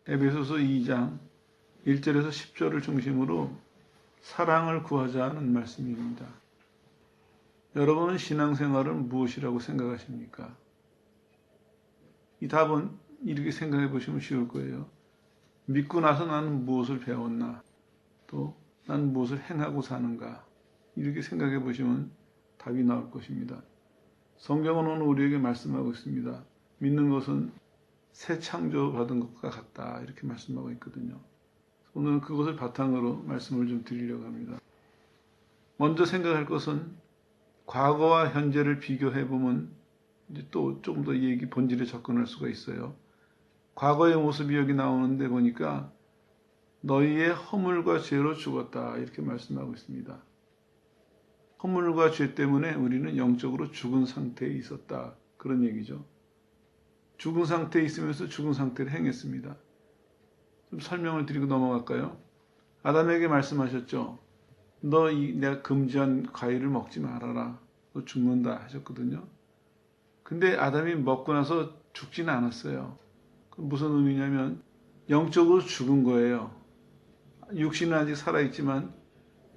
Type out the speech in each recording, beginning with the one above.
에베소서 2장 1절에서 10절을 중심으로 사랑을 구하자는 말씀입니다. 여러분은 신앙생활은 무엇이라고 생각하십니까? 이 답은 이렇게 생각해 보시면 쉬울 거예요. 믿고 나서 나는 무엇을 배웠나? 또 나는 무엇을 행하고 사는가? 이렇게 생각해 보시면 답이 나올 것입니다. 성경은 오늘 우리에게 말씀하고 있습니다. 믿는 것은 새 창조받은 것과 같다. 이렇게 말씀하고 있거든요. 오늘은 그것을 바탕으로 말씀을 좀 드리려고 합니다. 먼저 생각할 것은 과거와 현재를 비교해 보면 이제 또 조금 더 얘기 본질에 접근할 수가 있어요. 과거의 모습이 여기 나오는데 보니까 너희의 허물과 죄로 죽었다. 이렇게 말씀하고 있습니다. 허물과 죄 때문에 우리는 영적으로 죽은 상태에 있었다. 그런 얘기죠. 죽은 상태에 있으면서 죽은 상태를 행했습니다. 좀 설명을 드리고 넘어갈까요? 아담에게 말씀하셨죠. 내가 금지한 과일을 먹지 말아라. 너 죽는다 하셨거든요. 근데 아담이 먹고 나서 죽지는 않았어요. 무슨 의미냐면 영적으로 죽은 거예요. 육신은 아직 살아있지만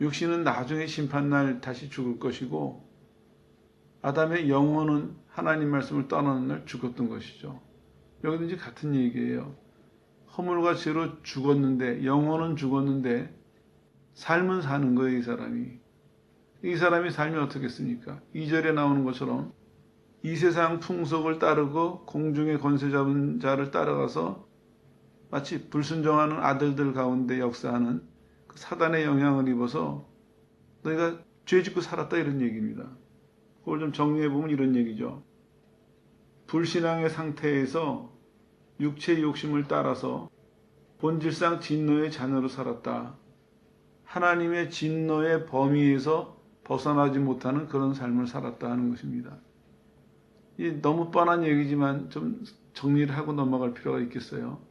육신은 나중에 심판날 다시 죽을 것이고 아담의 영혼은 하나님 말씀을 떠나는 날 죽었던 것이죠. 여기도 이제 같은 얘기예요. 허물과 죄로 죽었는데 영혼은 죽었는데 삶은 사는 거예요. 이 사람이 삶이 어떻겠습니까? 2절에 나오는 것처럼 이 세상 풍속을 따르고 공중의 권세 잡은 자를 따라가서 마치 불순종하는 아들들 가운데 역사하는 그 사단의 영향을 입어서 너희가 죄 짓고 살았다 이런 얘기입니다. 그걸 좀 정리해 보면 이런 얘기죠. 불신앙의 상태에서 육체의 욕심을 따라서 본질상 진노의 자녀로 살았다. 하나님의 진노의 범위에서 벗어나지 못하는 그런 삶을 살았다 하는 것입니다. 너무 뻔한 얘기지만 좀 정리를 하고 넘어갈 필요가 있겠어요.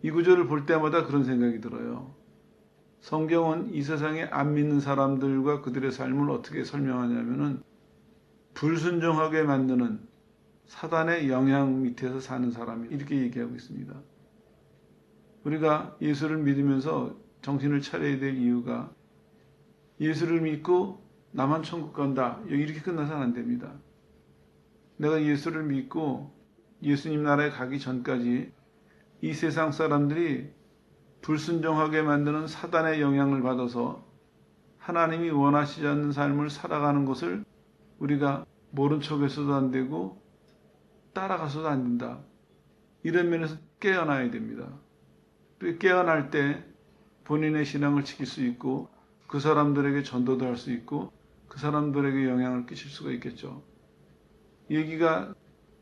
이 구절을 볼 때마다 그런 생각이 들어요. 성경은 이 세상에 안 믿는 사람들과 그들의 삶을 어떻게 설명하냐면은 불순종하게 만드는 사단의 영향 밑에서 사는 사람이 이렇게 얘기하고 있습니다. 우리가 예수를 믿으면서 정신을 차려야 될 이유가 예수를 믿고 나만 천국 간다. 이렇게 끝나서는 안 됩니다. 내가 예수를 믿고 예수님 나라에 가기 전까지 이 세상 사람들이 불순종하게 만드는 사단의 영향을 받아서 하나님이 원하시지 않는 삶을 살아가는 것을 우리가 모른 척해서도 안 되고 따라가서도 안 된다. 이런 면에서 깨어나야 됩니다. 또 깨어날 때 본인의 신앙을 지킬 수 있고 그 사람들에게 전도도 할 수 있고 그 사람들에게 영향을 끼칠 수가 있겠죠. 얘기가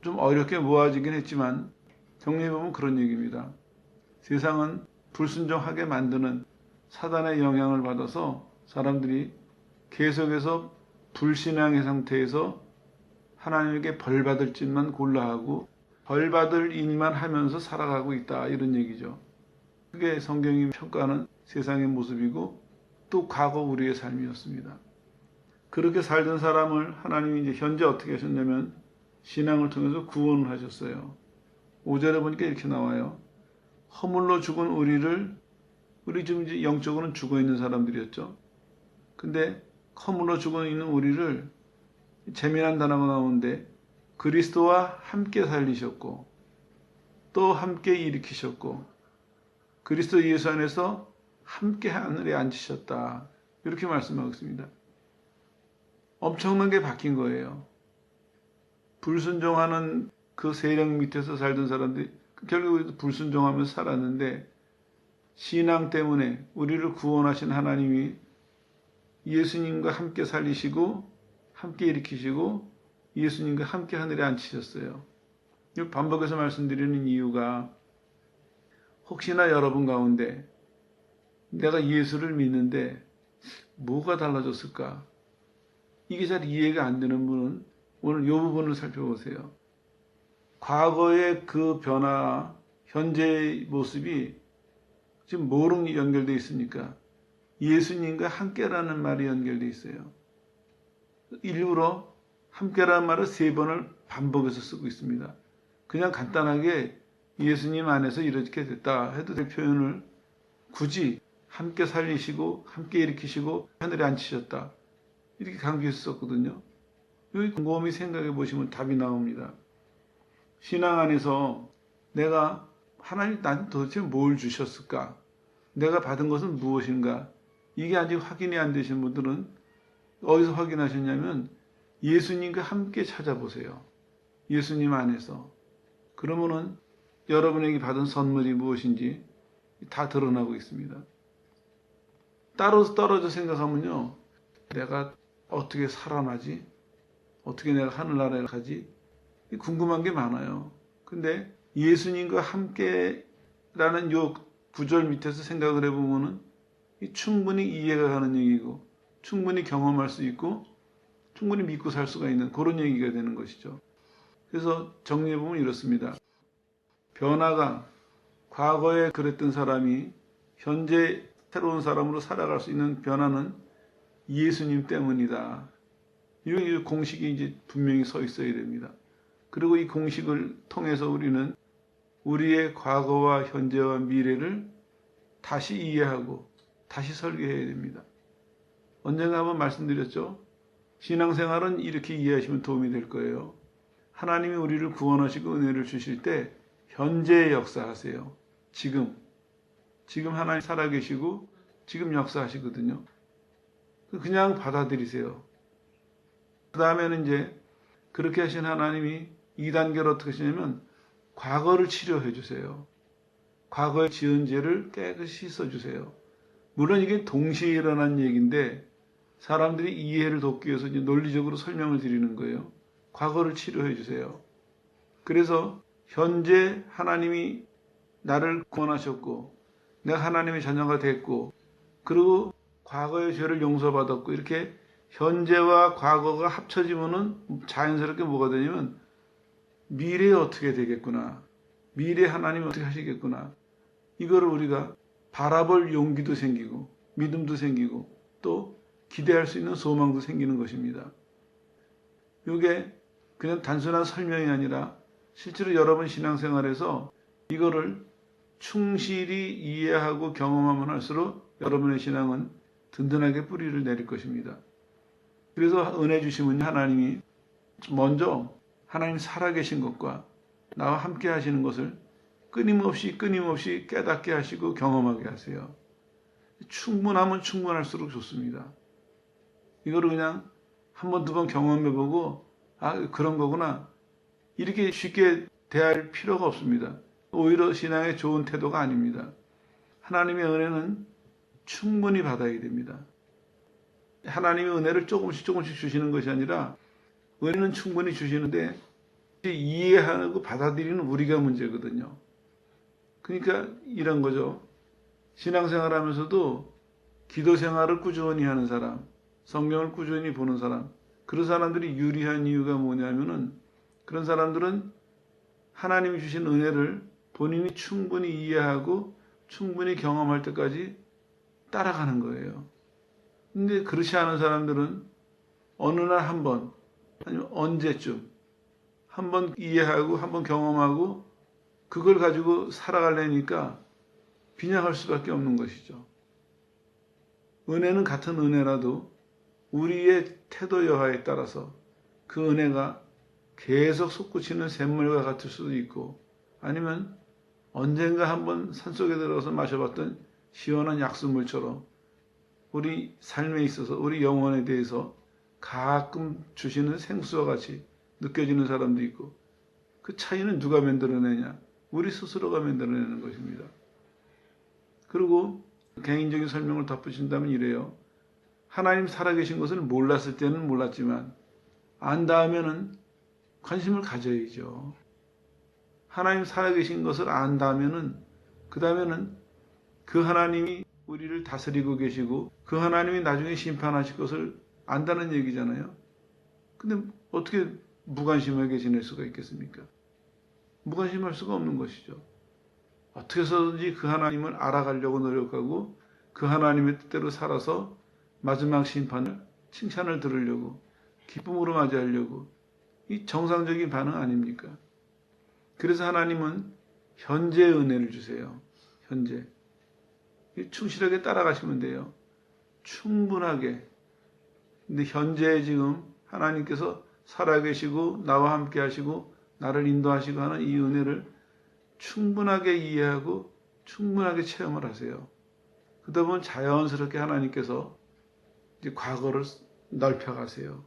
좀 어렵게 모아지긴 했지만 정리해보면 그런 얘기입니다. 세상은 불순종하게 만드는 사단의 영향을 받아서 사람들이 계속해서 불신앙의 상태에서 하나님에게 벌받을 짓만 골라하고 벌받을 일만 하면서 살아가고 있다 이런 얘기죠. 그게 성경이 평가하는 세상의 모습이고 또 과거 우리의 삶이었습니다. 그렇게 살던 사람을 하나님이 이제 현재 어떻게 하셨냐면 신앙을 통해서 구원을 하셨어요. 5절에 보니까 이렇게 나와요. 허물로 죽은 우리 지금 이제 영적으로는 죽어 있는 사람들이었죠. 근데 허물로 죽어 있는 우리를 재미난 단어가 나오는데 그리스도와 함께 살리셨고 또 함께 일으키셨고 그리스도 예수 안에서 함께 하늘에 앉으셨다. 이렇게 말씀하고 있습니다. 엄청난 게 바뀐 거예요. 불순종하는 그 세력 밑에서 살던 사람들이 결국 불순종하면서 살았는데 신앙 때문에 우리를 구원하신 하나님이 예수님과 함께 살리시고 함께 일으키시고 예수님과 함께 하늘에 앉히셨어요. 반복해서 말씀드리는 이유가 혹시나 여러분 가운데 내가 예수를 믿는데 뭐가 달라졌을까? 이게 잘 이해가 안 되는 분은 오늘 이 부분을 살펴보세요. 과거의 그 변화, 현재의 모습이 지금 뭐로 연결되어 있습니까? 예수님과 함께라는 말이 연결되어 있어요. 일부러 함께라는 말을 3번을 반복해서 쓰고 있습니다. 그냥 간단하게 예수님 안에서 이렇게 됐다 해도 될 표현을 굳이 함께 살리시고 함께 일으키시고 하늘에 앉히셨다 이렇게 강조했었거든요. 여기 곰곰이 생각해 보시면 답이 나옵니다. 신앙 안에서 내가 하나님 나한테 도대체 뭘 주셨을까? 내가 받은 것은 무엇인가? 이게 아직 확인이 안 되신 분들은 어디서 확인하셨냐면 예수님과 함께 찾아보세요. 예수님 안에서. 그러면은 여러분에게 받은 선물이 무엇인지 다 드러나고 있습니다. 따로 떨어져 생각하면요. 내가 어떻게 살아나지? 어떻게 내가 하늘나라에 가지? 궁금한 게 많아요. 근데 예수님과 함께라는 요 구절 밑에서 생각을 해보면은 충분히 이해가 가는 얘기고 충분히 경험할 수 있고 충분히 믿고 살 수가 있는 그런 얘기가 되는 것이죠. 그래서 정리해보면 이렇습니다. 변화가 과거에 그랬던 사람이 현재 새로운 사람으로 살아갈 수 있는 변화는 예수님 때문이다. 이 공식이 이제 분명히 서 있어야 됩니다. 그리고 이 공식을 통해서 우리는 우리의 과거와 현재와 미래를 다시 이해하고 다시 설계해야 됩니다. 언젠가 한번 말씀드렸죠. 신앙생활은 이렇게 이해하시면 도움이 될 거예요. 하나님이 우리를 구원하시고 은혜를 주실 때 현재에 역사하세요. 지금 하나님 살아계시고 지금 역사하시거든요. 그냥 받아들이세요. 그 다음에는 이제 그렇게 하신 하나님이 2단계로 어떻게 하시냐면 과거를 치료해 주세요. 과거에 지은 죄를 깨끗이 씻어주세요. 물론 이게 동시에 일어난 얘기인데 사람들이 이해를 돕기 위해서 이제 논리적으로 설명을 드리는 거예요. 과거를 치료해 주세요. 그래서 현재 하나님이 나를 구원하셨고 내가 하나님의 자녀가 됐고 그리고 과거의 죄를 용서받았고 이렇게 현재와 과거가 합쳐지면은 자연스럽게 뭐가 되냐면 미래에 어떻게 되겠구나. 미래에 하나님이 어떻게 하시겠구나. 이거를 우리가 바라볼 용기도 생기고 믿음도 생기고 또 기대할 수 있는 소망도 생기는 것입니다. 이게 그냥 단순한 설명이 아니라 실제로 여러분 신앙생활에서 이거를 충실히 이해하고 경험하면 할수록 여러분의 신앙은 든든하게 뿌리를 내릴 것입니다. 그래서 은혜 주시면 하나님이 먼저 하나님 살아계신 것과 나와 함께 하시는 것을 끊임없이 깨닫게 하시고 경험하게 하세요. 충분하면 충분할수록 좋습니다. 이거를 그냥 한 번, 두 번 경험해보고 그런 거구나 이렇게 쉽게 대할 필요가 없습니다. 오히려 신앙의 좋은 태도가 아닙니다. 하나님의 은혜는 충분히 받아야 됩니다. 하나님의 은혜를 조금씩 주시는 것이 아니라 은혜는 충분히 주시는데 이해하고 받아들이는 우리가 문제거든요. 그러니까 이런 거죠. 신앙생활 하면서도 기도 생활을 꾸준히 하는 사람, 성경을 꾸준히 보는 사람, 그런 사람들이 유리한 이유가 뭐냐면은 그런 사람들은 하나님이 주신 은혜를 본인이 충분히 이해하고 충분히 경험할 때까지 따라가는 거예요. 근데 그렇지 않은 사람들은 어느 날 한 번, 아니면 언제쯤 한 번 이해하고 한 번 경험하고 그걸 가지고 살아가려니까 빈약할 수밖에 없는 것이죠. 은혜는 같은 은혜라도 우리의 태도 여하에 따라서 그 은혜가 계속 솟구치는 샘물과 같을 수도 있고 아니면 언젠가 한번 산속에 들어가서 마셔봤던 시원한 약수물처럼 우리 삶에 있어서 우리 영혼에 대해서 가끔 주시는 생수와 같이 느껴지는 사람도 있고 그 차이는 누가 만들어내냐? 우리 스스로가 만들어내는 것입니다. 그리고 개인적인 설명을 덧붙인다면 이래요. 하나님 살아계신 것을 몰랐을 때는 몰랐지만 안 다음에는 관심을 가져야죠. 하나님 살아계신 것을 안다면은 그 다음에는 그 하나님이 우리를 다스리고 계시고 그 하나님이 나중에 심판하실 것을 안다는 얘기잖아요. 근데 어떻게 무관심하게 지낼 수가 있겠습니까? 무관심할 수가 없는 것이죠. 어떻게 해서든지 그 하나님을 알아가려고 노력하고 그 하나님의 뜻대로 살아서 마지막 심판을 칭찬을 들으려고 기쁨으로 맞이하려고 이 정상적인 반응 아닙니까? 그래서 하나님은 현재 은혜를 주세요. 현재. 충실하게 따라가시면 돼요. 충분하게. 근데 현재 지금 하나님께서 살아계시고 나와 함께 하시고 나를 인도하시고 하는 이 은혜를 충분하게 이해하고 충분하게 체험을 하세요. 그러다 보면 자연스럽게 하나님께서 이제 과거를 넓혀가세요.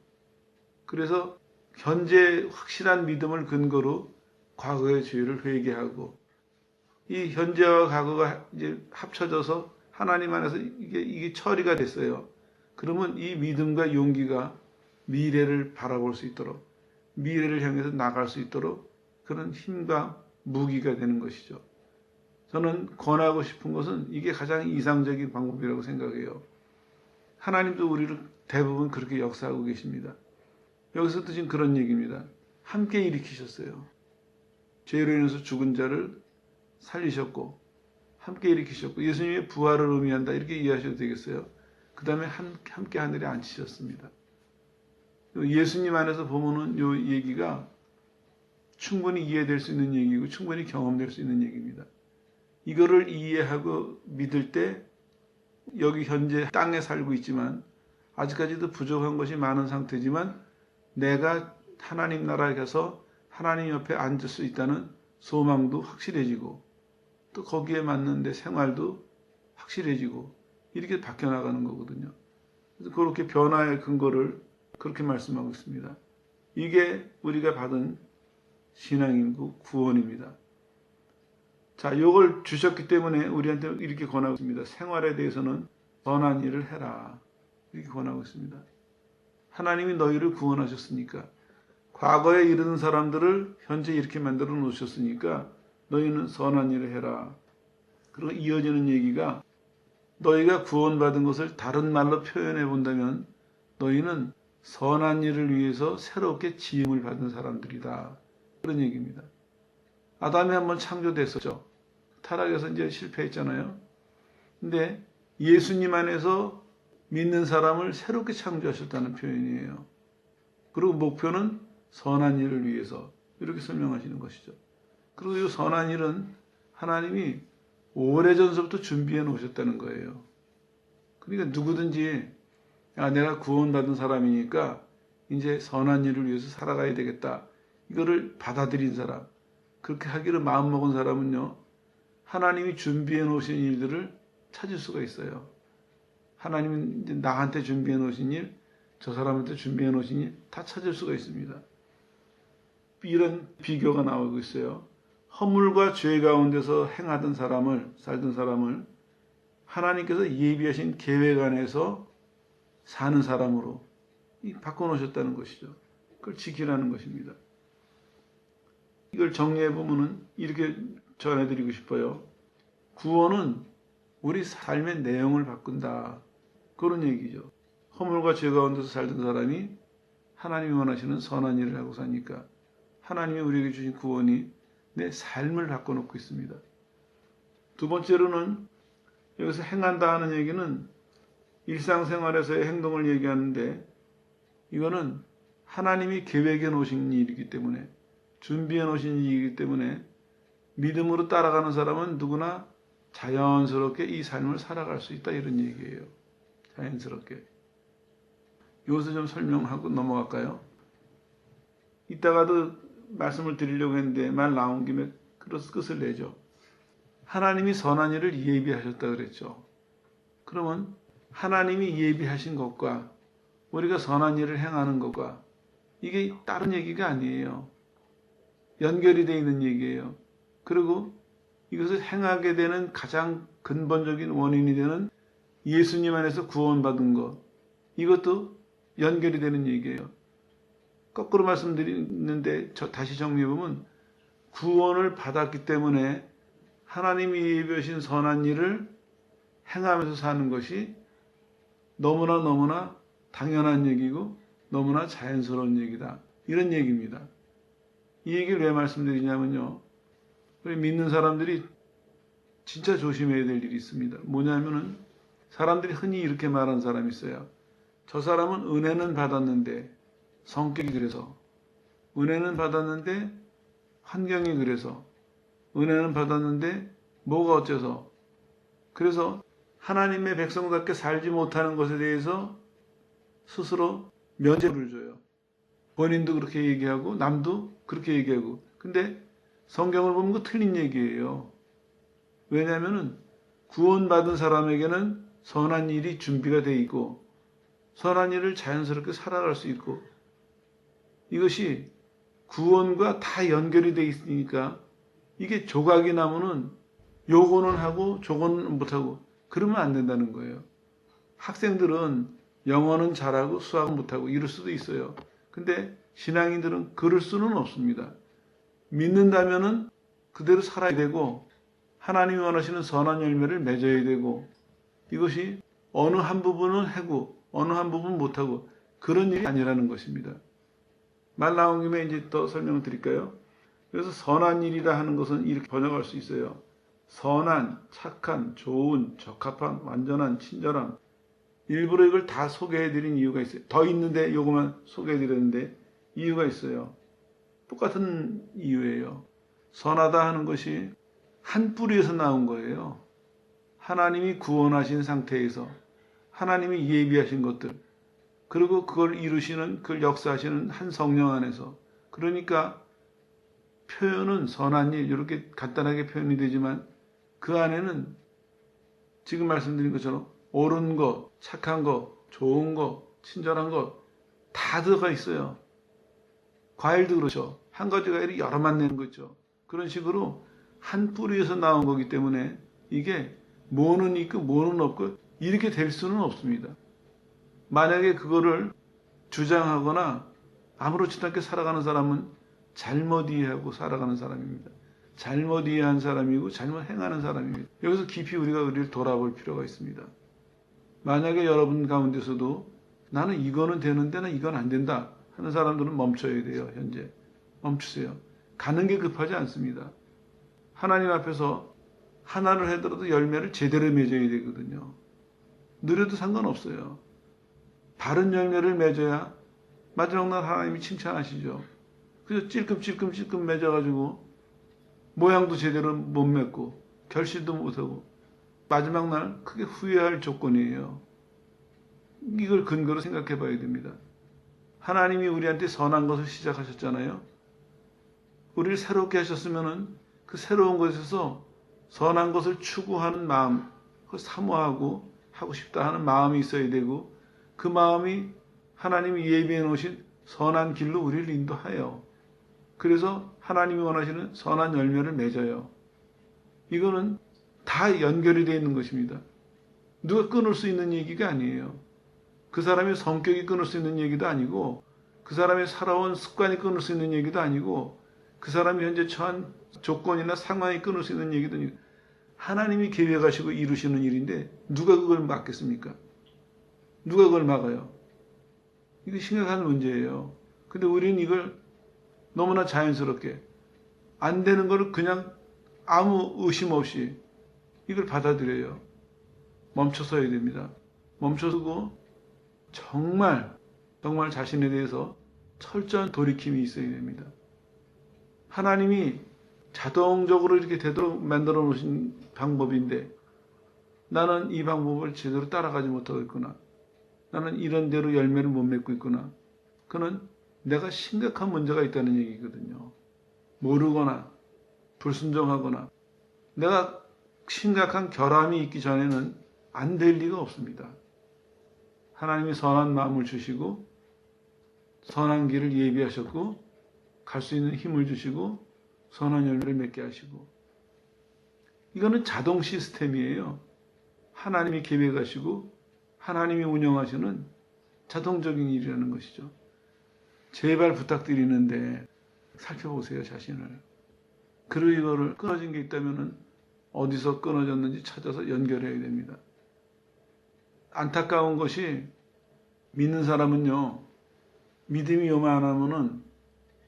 그래서 현재 확실한 믿음을 근거로 과거의 죄를 회개하고 이 현재와 과거가 이제 합쳐져서 하나님 안에서 이게 처리가 됐어요. 그러면 이 믿음과 용기가 미래를 바라볼 수 있도록 미래를 향해서 나갈 수 있도록 그런 힘과 무기가 되는 것이죠. 저는 권하고 싶은 것은 이게 가장 이상적인 방법이라고 생각해요. 하나님도 우리를 대부분 그렇게 역사하고 계십니다. 여기서도 지금 그런 얘기입니다. 함께 일으키셨어요. 죄로 인해서 죽은 자를 살리셨고 함께 일으키셨고 예수님의 부활을 의미한다 이렇게 이해하셔도 되겠어요. 그 다음에 함께 하늘에 앉히셨습니다. 예수님 안에서 보면은 이 얘기가 충분히 이해될 수 있는 얘기고 충분히 경험될 수 있는 얘기입니다. 이거를 이해하고 믿을 때 여기 현재 땅에 살고 있지만 아직까지도 부족한 것이 많은 상태지만 내가 하나님 나라에 가서 하나님 옆에 앉을 수 있다는 소망도 확실해지고 또 거기에 맞는 내 생활도 확실해지고 이렇게 바뀌어 나가는 거거든요. 그래서 그렇게 변화의 근거를 그렇게 말씀하고 있습니다. 이게 우리가 받은 신앙이고 구원입니다. 자, 이걸 주셨기 때문에 우리한테 이렇게 권하고 있습니다. 생활에 대해서는 선한 일을 해라. 이렇게 권하고 있습니다. 하나님이 너희를 구원하셨으니까 과거에 이르는 사람들을 현재 이렇게 만들어 놓으셨으니까 너희는 선한 일을 해라. 그리고 이어지는 얘기가 너희가 구원받은 것을 다른 말로 표현해 본다면 너희는 선한 일을 위해서 새롭게 지음을 받은 사람들이다. 그런 얘기입니다. 아담이 한번 창조됐었죠. 타락해서 이제 실패했잖아요. 근데 예수님 안에서 믿는 사람을 새롭게 창조하셨다는 표현이에요. 그리고 목표는 선한 일을 위해서 이렇게 설명하시는 것이죠. 그리고 이 선한 일은 하나님이 오래전서부터 준비해 놓으셨다는 거예요. 그러니까 누구든지 내가 구원받은 사람이니까 이제 선한 일을 위해서 살아가야 되겠다. 이거를 받아들인 사람, 그렇게 하기를 마음먹은 사람은요. 하나님이 준비해 놓으신 일들을 찾을 수가 있어요. 하나님이 이제 나한테 준비해 놓으신 일, 저 사람한테 준비해 놓으신 일 다 찾을 수가 있습니다. 이런 비교가 나오고 있어요. 허물과 죄 가운데서 살던 사람을 하나님께서 예비하신 계획 안에서 사는 사람으로 바꿔놓으셨다는 것이죠. 그걸 지키라는 것입니다. 이걸 정리해 보면은 이렇게 전해드리고 싶어요. 구원은 우리 삶의 내용을 바꾼다. 그런 얘기죠. 허물과 죄 가운데서 살던 사람이 하나님이 원하시는 선한 일을 하고 사니까 하나님이 우리에게 주신 구원이 내 삶을 바꿔놓고 있습니다. 두 번째로는 여기서 행한다 하는 얘기는 일상생활에서의 행동을 얘기하는데 이거는 하나님이 계획해 놓으신 일이기 때문에 준비해 놓으신 일이기 때문에 믿음으로 따라가는 사람은 누구나 자연스럽게 이 삶을 살아갈 수 있다 이런 얘기예요. 자연스럽게. 이것을 좀 설명하고 넘어갈까요? 이따가도 말씀을 드리려고 했는데 말 나온 김에 끝을 내죠. 하나님이 선한 일을 예비하셨다 그랬죠. 그러면 하나님이 예비하신 것과 우리가 선한 일을 행하는 것과 이게 다른 얘기가 아니에요. 연결이 되어 있는 얘기예요. 그리고 이것을 행하게 되는 가장 근본적인 원인이 되는 예수님 안에서 구원받은 것, 이것도 연결이 되는 얘기예요. 거꾸로 말씀드리는데 다시 정리해보면 구원을 받았기 때문에 하나님이 예비하신 선한 일을 행하면서 사는 것이 너무나 당연한 얘기고 너무나 자연스러운 얘기다. 이런 얘기입니다. 이 얘기를 왜 말씀드리냐면요. 우리 믿는 사람들이 진짜 조심해야 될 일이 있습니다. 뭐냐면은 사람들이 흔히 이렇게 말하는 사람이 있어요. 저 사람은 은혜는 받았는데 성격이 그래서 은혜는 받았는데 환경이 그래서 은혜는 받았는데 뭐가 어째서? 그래서 하나님의 백성답게 살지 못하는 것에 대해서 스스로 면죄부를 줘요. 본인도 그렇게 얘기하고 남도 그렇게 얘기하고. 근데 성경을 보면 그 틀린 얘기예요. 왜냐하면 구원받은 사람에게는 선한 일이 준비가 돼 있고 선한 일을 자연스럽게 살아갈 수 있고 이것이 구원과 다 연결이 돼 있으니까 이게 조각이 나면은 요거는 하고 저거는 못하고 그러면 안 된다는 거예요. 학생들은 영어는 잘하고 수학은 못하고 이럴 수도 있어요. 근데 신앙인들은 그럴 수는 없습니다. 믿는다면은 그대로 살아야 되고 하나님이 원하시는 선한 열매를 맺어야 되고 이것이 어느 한 부분은 하고 어느 한 부분은 못하고 그런 일이 아니라는 것입니다. 말 나온 김에 이제 더 설명을 드릴까요? 그래서 선한 일이라 하는 것은 이렇게 번역할 수 있어요. 선한, 착한, 좋은, 적합한, 완전한, 친절한. 일부러 이걸 다 소개해드린 이유가 있어요. 더 있는데 이것만 소개해드렸는데 이유가 있어요. 똑같은 이유예요. 선하다 하는 것이 한 뿌리에서 나온 거예요. 하나님이 구원하신 상태에서 하나님이 예비하신 것들 그리고 그걸 이루시는 그걸 역사하시는 한 성령 안에서 그러니까 표현은 선한 일 이렇게 간단하게 표현이 되지만 그 안에는 지금 말씀드린 것처럼 옳은 것, 착한 것, 좋은 것, 친절한 것 다 들어가 있어요. 과일도 그렇죠. 한 가지 과일이 여러 맛 내는 거죠. 그런 식으로 한 뿌리에서 나온 거기 때문에 이게 뭐는 있고 뭐는 없고 이렇게 될 수는 없습니다. 만약에 그거를 주장하거나 아무렇지도 않게 살아가는 사람은 잘못 이해하고 살아가는 사람입니다. 잘못 이해한 사람이고 잘못 행하는 사람입니다. 여기서 깊이 우리를 돌아볼 필요가 있습니다. 만약에 여러분 가운데서도 나는 이거는 되는데 나 이건 안 된다 하는 사람들은 멈춰야 돼요. 현재 멈추세요. 가는 게 급하지 않습니다. 하나님 앞에서 하나를 하더라도 열매를 제대로 맺어야 되거든요. 느려도 상관없어요. 바른 열매를 맺어야 마지막 날 하나님이 칭찬하시죠. 그래서 찔끔찔끔 맺어가지고 모양도 제대로 못 맺고 결실도 못하고 마지막 날 크게 후회할 조건이에요. 이걸 근거로 생각해 봐야 됩니다. 하나님이 우리한테 선한 것을 시작하셨잖아요. 우리를 새롭게 하셨으면은 그 새로운 것에서 선한 것을 추구하는 마음, 그걸 사모하고 하고 싶다 하는 마음이 있어야 되고 그 마음이 하나님이 예비해 놓으신 선한 길로 우리를 인도하여 그래서 하나님이 원하시는 선한 열매를 맺어요. 이거는 다 연결이 되어 있는 것입니다. 누가 끊을 수 있는 얘기가 아니에요. 그 사람의 성격이 끊을 수 있는 얘기도 아니고 그 사람의 살아온 습관이 끊을 수 있는 얘기도 아니고 그 사람이 현재 처한 조건이나 상황이 끊을 수 있는 얘기도 아니고 하나님이 계획하시고 이루시는 일인데 누가 그걸 막겠습니까? 누가 그걸 막아요? 이게 심각한 문제예요. 근데 우리는 이걸 너무나 자연스럽게 안 되는 걸 그냥 아무 의심 없이 이걸 받아들여요. 멈춰서야 됩니다. 멈춰서고 정말 자신에 대해서 철저한 돌이킴이 있어야 됩니다. 하나님이 자동적으로 이렇게 되도록 만들어 놓으신 방법인데 나는 이 방법을 제대로 따라가지 못하고 있구나. 나는 이런 대로 열매를 못 맺고 있구나. 그는 내가 심각한 문제가 있다는 얘기거든요. 모르거나 불순종하거나 내가 심각한 결함이 있기 전에는 안 될 리가 없습니다. 하나님이 선한 마음을 주시고 선한 길을 예비하셨고 갈 수 있는 힘을 주시고 선한 열매를 맺게 하시고 이거는 자동 시스템이에요. 하나님이 계획하시고 하나님이 운영하시는 자동적인 일이라는 것이죠. 제발 부탁드리는데 살펴보세요, 자신을. 그리고 이거를 끊어진 게 있다면 어디서 끊어졌는지 찾아서 연결해야 됩니다. 안타까운 것이 믿는 사람은요, 믿음이 요만하면은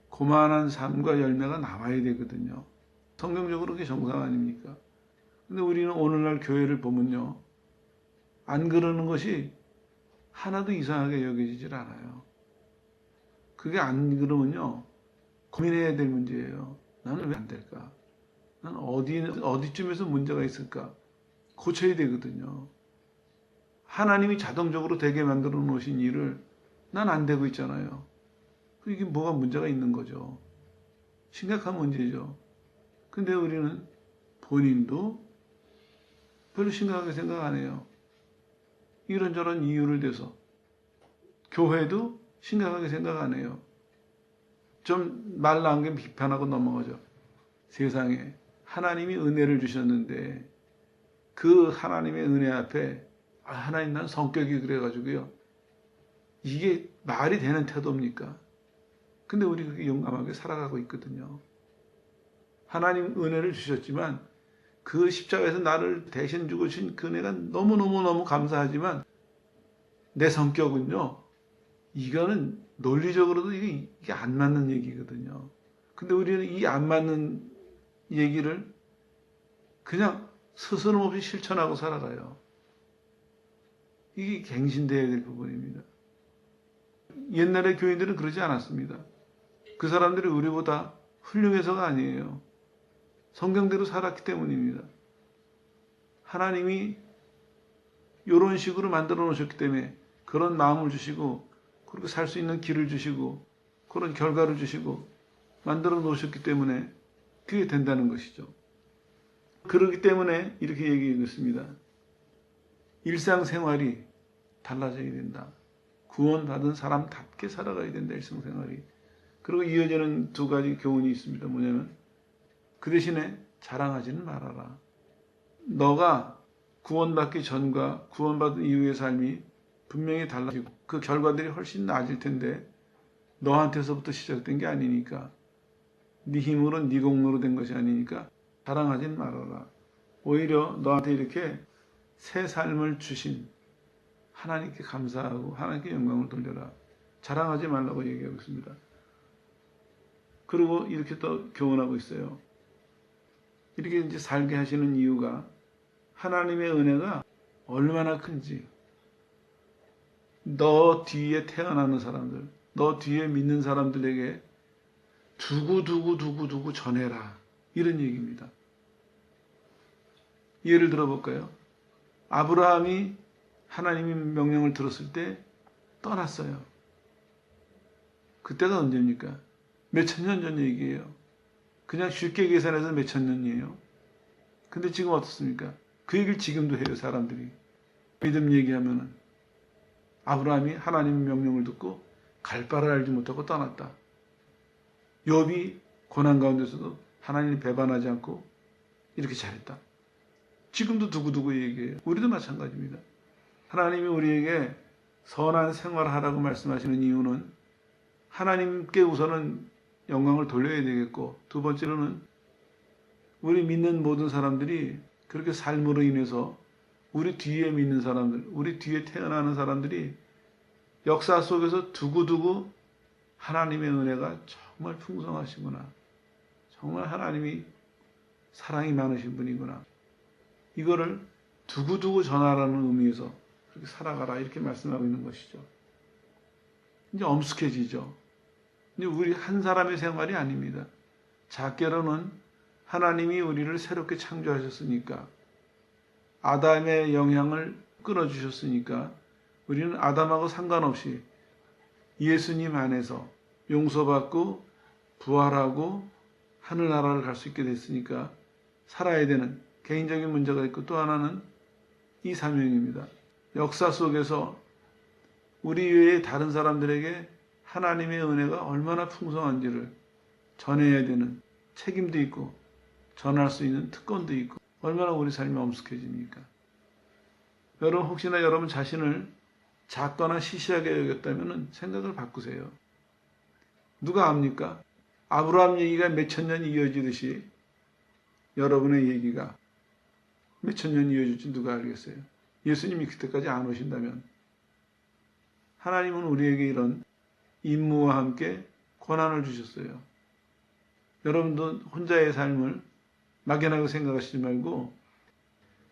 고만한 삶과 열매가 나와야 되거든요. 성경적으로 그게 정상 아닙니까? 근데 우리는 오늘날 교회를 보면요, 안 그러는 것이 하나도 이상하게 여겨지질 않아요. 그게 안 그러면요, 고민해야 될 문제예요. 나는 왜 안 될까? 난 어디쯤에서 문제가 있을까? 고쳐야 되거든요. 하나님이 자동적으로 되게 만들어 놓으신 일을 난 안 되고 있잖아요. 이게 뭐가 문제가 있는 거죠. 심각한 문제죠. 근데 우리는 본인도 별로 심각하게 생각 안 해요. 이런저런 이유를 대서. 교회도 심각하게 생각 안 해요. 좀 말 나온 게 비판하고 넘어가죠. 세상에 하나님이 은혜를 주셨는데 그 하나님의 은혜 앞에 하나님 난 성격이 그래가지고요. 이게 말이 되는 태도입니까? 근데 우리 그렇게 용감하게 살아가고 있거든요. 하나님 은혜를 주셨지만 그 십자가에서 나를 대신 죽으신 그 은혜가 너무너무 감사하지만 내 성격은요. 이거는 논리적으로도 이게 안 맞는 얘기거든요. 근데 우리는 이 안 맞는 얘기를 그냥 스스럼없이 실천하고 살아가요. 이게 갱신되어야 될 부분입니다. 옛날의 교인들은 그러지 않았습니다. 그 사람들이 우리보다 훌륭해서가 아니에요. 성경대로 살았기 때문입니다. 하나님이 이런 식으로 만들어 놓으셨기 때문에 그런 마음을 주시고 그렇게 살 수 있는 길을 주시고 그런 결과를 주시고 만들어 놓으셨기 때문에 그게 된다는 것이죠. 그렇기 때문에 이렇게 얘기했습니다. 일상생활이 달라져야 된다. 구원받은 사람답게 살아가야 된다. 일상생활이. 그리고 이어지는 두 가지 교훈이 있습니다. 뭐냐면 그 대신에 자랑하지는 말아라. 너가 구원받기 전과 구원받은 이후의 삶이 분명히 달라지고 그 결과들이 훨씬 나아질 텐데 너한테서부터 시작된 게 아니니까 네 힘으로 네 공로로 된 것이 아니니까 자랑하지는 말아라. 오히려 너한테 이렇게 새 삶을 주신 하나님께 감사하고 하나님께 영광을 돌려라. 자랑하지 말라고 얘기하고 있습니다. 그리고 이렇게 또 교훈하고 있어요. 이렇게 이제 살게 하시는 이유가 하나님의 은혜가 얼마나 큰지 너 뒤에 태어나는 사람들, 너 뒤에 믿는 사람들에게 두고 전해라. 이런 얘기입니다. 예를 들어볼까요? 아브라함이 하나님의 명령을 들었을 때 떠났어요. 그때가 언제입니까? 몇천 년 전 얘기예요. 그냥 쉽게 계산해서 몇천 년이에요. 근데 지금 어떻습니까? 그 얘기를 지금도 해요, 사람들이. 믿음 얘기하면은. 아브라함이 하나님의 명령을 듣고 갈 바를 알지 못하고 떠났다. 욥이 고난 가운데서도 하나님을 배반하지 않고 이렇게 잘했다. 지금도 두고두고 얘기해요. 우리도 마찬가지입니다. 하나님이 우리에게 선한 생활하라고 말씀하시는 이유는 하나님께 우선은 영광을 돌려야 되겠고 두 번째로는 우리 믿는 모든 사람들이 그렇게 삶으로 인해서 우리 뒤에 믿는 사람들, 우리 뒤에 태어나는 사람들이 역사 속에서 두고두고 하나님의 은혜가 정말 풍성하시구나. 정말 하나님이 사랑이 많으신 분이구나. 이거를 두고두고 전하라는 의미에서 그렇게 살아가라 이렇게 말씀하고 있는 것이죠. 이제 엄숙해지죠. 이제 우리 한 사람의 생활이 아닙니다. 작게로는 하나님이 우리를 새롭게 창조하셨으니까 아담의 영향을 끊어주셨으니까 우리는 아담하고 상관없이 예수님 안에서 용서받고 부활하고 하늘나라를 갈 수 있게 됐으니까 살아야 되는 개인적인 문제가 있고 또 하나는 이 사명입니다. 역사 속에서 우리 외에 다른 사람들에게 하나님의 은혜가 얼마나 풍성한지를 전해야 되는 책임도 있고 전할 수 있는 특권도 있고 얼마나 우리 삶이 엄숙해집니까? 여러분 혹시나 여러분 자신을 작거나 시시하게 여겼다면 생각을 바꾸세요. 누가 압니까? 아브라함 얘기가 몇천 년 이어지듯이 여러분의 얘기가 몇천 년 이어질지 누가 알겠어요? 예수님이 그때까지 안 오신다면 하나님은 우리에게 이런 임무와 함께 고난을 주셨어요. 여러분도 혼자의 삶을 막연하게 생각하시지 말고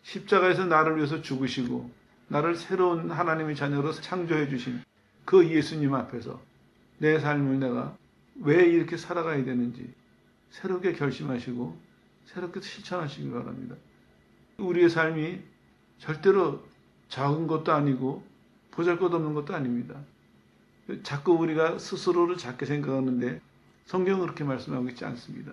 십자가에서 나를 위해서 죽으시고 나를 새로운 하나님의 자녀로 창조해 주신 그 예수님 앞에서 내 삶을 내가 왜 이렇게 살아가야 되는지 새롭게 결심하시고 새롭게 실천하시기 바랍니다. 우리의 삶이 절대로 적은 것도 아니고 보잘것없는 것도 아닙니다. 자꾸 우리가 스스로를 작게 생각하는데 성경은 그렇게 말씀하고 있지 않습니다.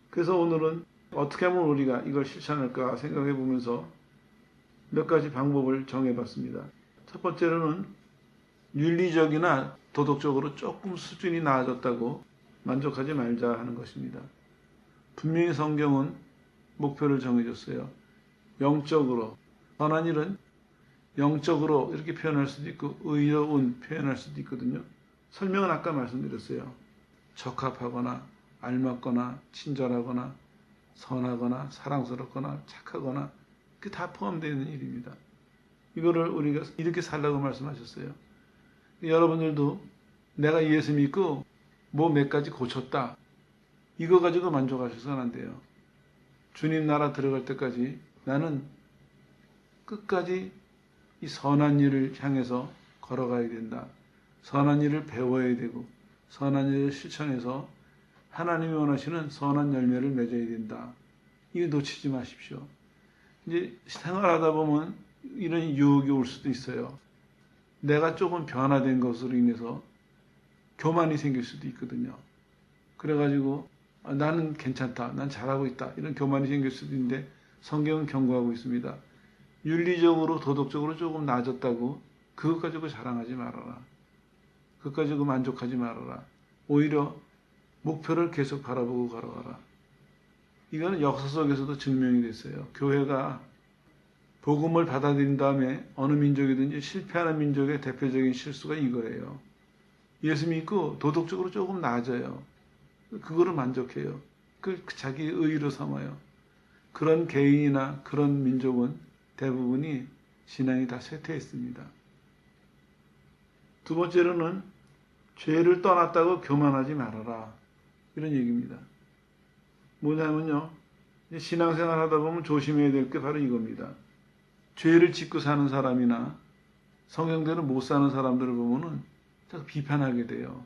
그래서 오늘은 어떻게 하면 우리가 이걸 실천할까 생각해 보면서 몇 가지 방법을 정해봤습니다. 첫 번째로는 윤리적이나 도덕적으로 조금 수준이 나아졌다고 만족하지 말자 하는 것입니다. 분명히 성경은 목표를 정해줬어요. 영적으로, 선한 일은 영적으로 이렇게 표현할 수도 있고 의로운 표현할 수도 있거든요. 설명은 아까 말씀드렸어요. 적합하거나 알맞거나 친절하거나 선하거나 사랑스럽거나 착하거나 그게 다 포함되어 있는 일입니다. 이거를 우리가 이렇게 살라고 말씀하셨어요. 여러분들도 내가 예수 믿고 뭐 몇 가지 고쳤다. 이거 가지고 만족하셔서는 안 돼요. 주님 나라 들어갈 때까지 나는 끝까지 이 선한 일을 향해서 걸어가야 된다. 선한 일을 배워야 되고 선한 일을 실천해서 하나님이 원하시는 선한 열매를 맺어야 된다. 이거 놓치지 마십시오. 이제 생활하다 보면 이런 유혹이 올 수도 있어요. 내가 조금 변화된 것으로 인해서 교만이 생길 수도 있거든요. 그래가지고 나는 괜찮다, 난 잘하고 있다 이런 교만이 생길 수도 있는데 성경은 경고하고 있습니다. 윤리적으로 도덕적으로 조금 나아졌다고 그것 가지고 자랑하지 말아라. 그것 가지고 만족하지 말아라. 오히려 목표를 계속 바라보고 걸어가라. 이거는 역사 속에서도 증명이 됐어요. 교회가 복음을 받아들인 다음에 어느 민족이든지 실패하는 민족의 대표적인 실수가 이거예요. 예수 믿고 도덕적으로 조금 나아져요. 그거를 만족해요. 그 자기 의의로 삼아요. 그런 개인이나 그런 민족은 대부분이 신앙이 다 쇠퇴했습니다. 두 번째로는 죄를 떠났다고 교만하지 말아라. 이런 얘기입니다. 뭐냐면요. 신앙생활 하다 보면 조심해야 될 게 바로 이겁니다. 죄를 짓고 사는 사람이나 성경대로 못 사는 사람들을 보면은 자꾸 비판하게 돼요.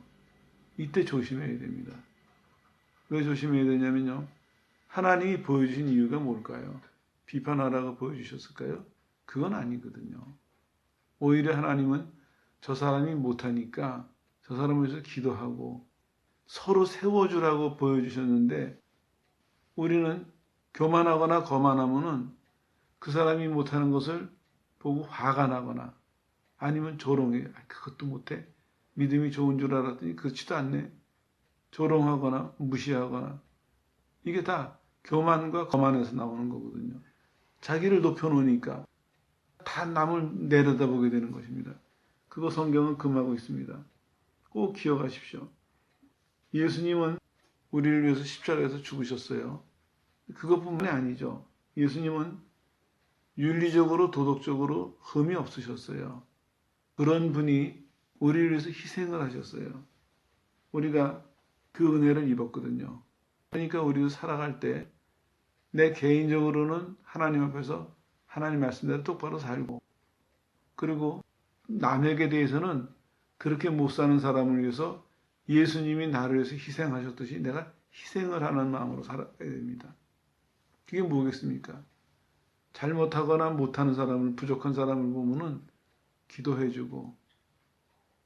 이때 조심해야 됩니다. 왜 조심해야 되냐면요. 하나님이 보여주신 이유가 뭘까요? 비판하라고 보여주셨을까요? 그건 아니거든요. 오히려 하나님은 저 사람이 못하니까 저 사람을 위해서 기도하고 서로 세워주라고 보여주셨는데 우리는 교만하거나 거만하면은 그 사람이 못하는 것을 보고 화가 나거나 아니면 조롱해. 그것도 못해? 믿음이 좋은 줄 알았더니 그렇지도 않네. 조롱하거나 무시하거나 이게 다 교만과 거만에서 나오는 거거든요. 자기를 높여놓으니까 다 남을 내려다보게 되는 것입니다. 그거 성경은 금하고 있습니다. 꼭 기억하십시오. 예수님은 우리를 위해서 십자가에서 죽으셨어요. 그것뿐만이 아니죠. 예수님은 윤리적으로 도덕적으로 흠이 없으셨어요. 그런 분이 우리를 위해서 희생을 하셨어요. 우리가 그 은혜를 입었거든요. 그러니까 우리도 살아갈 때 내 개인적으로는 하나님 앞에서 하나님 말씀대로 똑바로 살고 그리고 남에게 대해서는 그렇게 못 사는 사람을 위해서 예수님이 나를 위해서 희생하셨듯이 내가 희생을 하는 마음으로 살아야 됩니다. 그게 뭐겠습니까? 잘못하거나 못하는 사람을, 부족한 사람을 보면은 기도해주고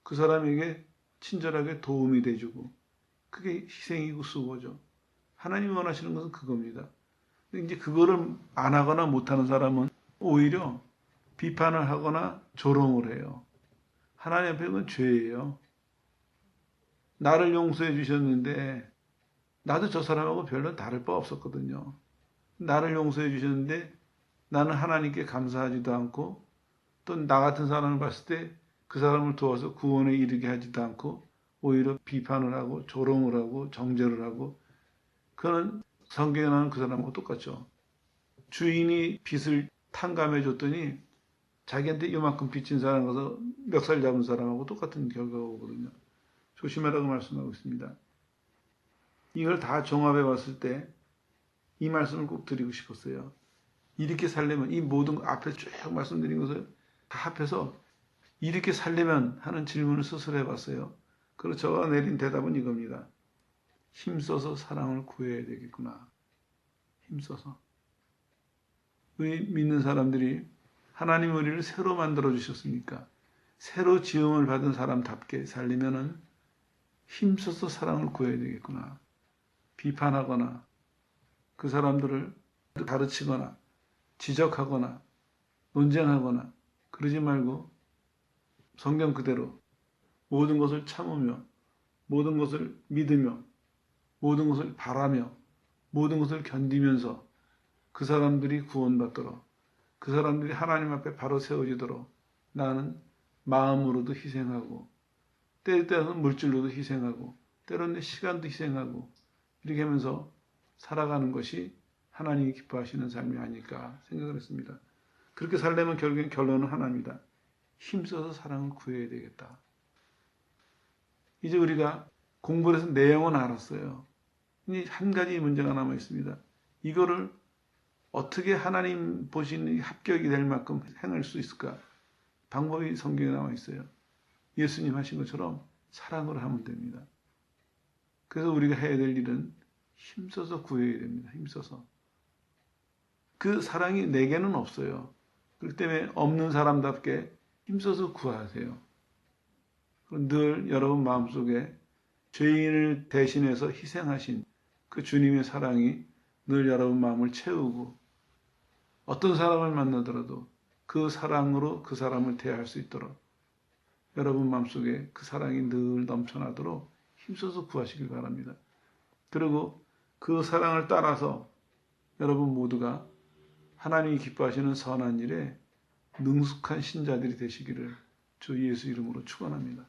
그 사람에게 친절하게 도움이 돼주고 그게 희생이고 수고죠. 하나님이 원하시는 것은 그겁니다. 이제 그거를 안 하거나 못하는 사람은 오히려 비판을 하거나 조롱을 해요. 하나님 앞에 그건 죄예요. 나를 용서해 주셨는데 나도 저 사람하고 별로 다를 바 없었거든요. 나를 용서해 주셨는데 나는 하나님께 감사하지도 않고 또 나 같은 사람을 봤을 때 그 사람을 도와서 구원에 이르게 하지도 않고 오히려 비판을 하고 조롱을 하고 정죄를 하고 그는 성경에 나오는 그 사람하고 똑같죠. 주인이 빚을 탕감해 줬더니 자기한테 이만큼 빚진 사람 가서 멱살 잡은 사람하고 똑같은 결과가 오거든요. 조심하라고 말씀하고 있습니다. 이걸 다 종합해 봤을 때 이 말씀을 꼭 드리고 싶었어요. 이렇게 살려면 이 모든 앞에 쭉 말씀드린 것을 다 합해서 이렇게 살려면 하는 질문을 스스로 해봤어요. 그래서 저가 내린 대답은 이겁니다. 힘써서 사랑을 구해야 되겠구나. 힘써서. 우리 믿는 사람들이 하나님 우리를 새로 만들어 주셨으니까 새로 지음을 받은 사람답게 살려면은 힘써서 사랑을 구해야 되겠구나. 비판하거나 그 사람들을 가르치거나 지적하거나 논쟁하거나 그러지 말고 성경 그대로 모든 것을 참으며 모든 것을 믿으며 모든 것을 바라며 모든 것을 견디면서 그 사람들이 구원받도록 그 사람들이 하나님 앞에 바로 세워지도록 나는 마음으로도 희생하고 때때로는 물질로도 희생하고 때로는 내 시간도 희생하고 이렇게 하면서 살아가는 것이 하나님이 기뻐하시는 삶이 아닐까 생각을 했습니다. 그렇게 살려면 결국엔 결론은 하나입니다. 힘써서 사랑을 구해야 되겠다. 이제 우리가 공부를 해서 내용은 알았어요. 이제 한 가지 문제가 남아 있습니다. 이거를 어떻게 하나님 보시는 합격이 될 만큼 행할 수 있을까? 방법이 성경에 나와 있어요. 예수님 하신 것처럼 사랑으로 하면 됩니다. 그래서 우리가 해야 될 일은 힘써서 구해야 됩니다. 힘써서. 그 사랑이 내게는 없어요. 그렇기 때문에 없는 사람답게 힘써서 구하세요. 늘 여러분 마음속에 죄인을 대신해서 희생하신 그 주님의 사랑이 늘 여러분 마음을 채우고 어떤 사람을 만나더라도 그 사랑으로 그 사람을 대할 수 있도록 여러분 마음속에 그 사랑이 늘 넘쳐나도록 힘써서 구하시길 바랍니다. 그리고 그 사랑을 따라서 여러분 모두가 하나님이 기뻐하시는 선한 일에 능숙한 신자들이 되시기를 주 예수 이름으로 축원합니다.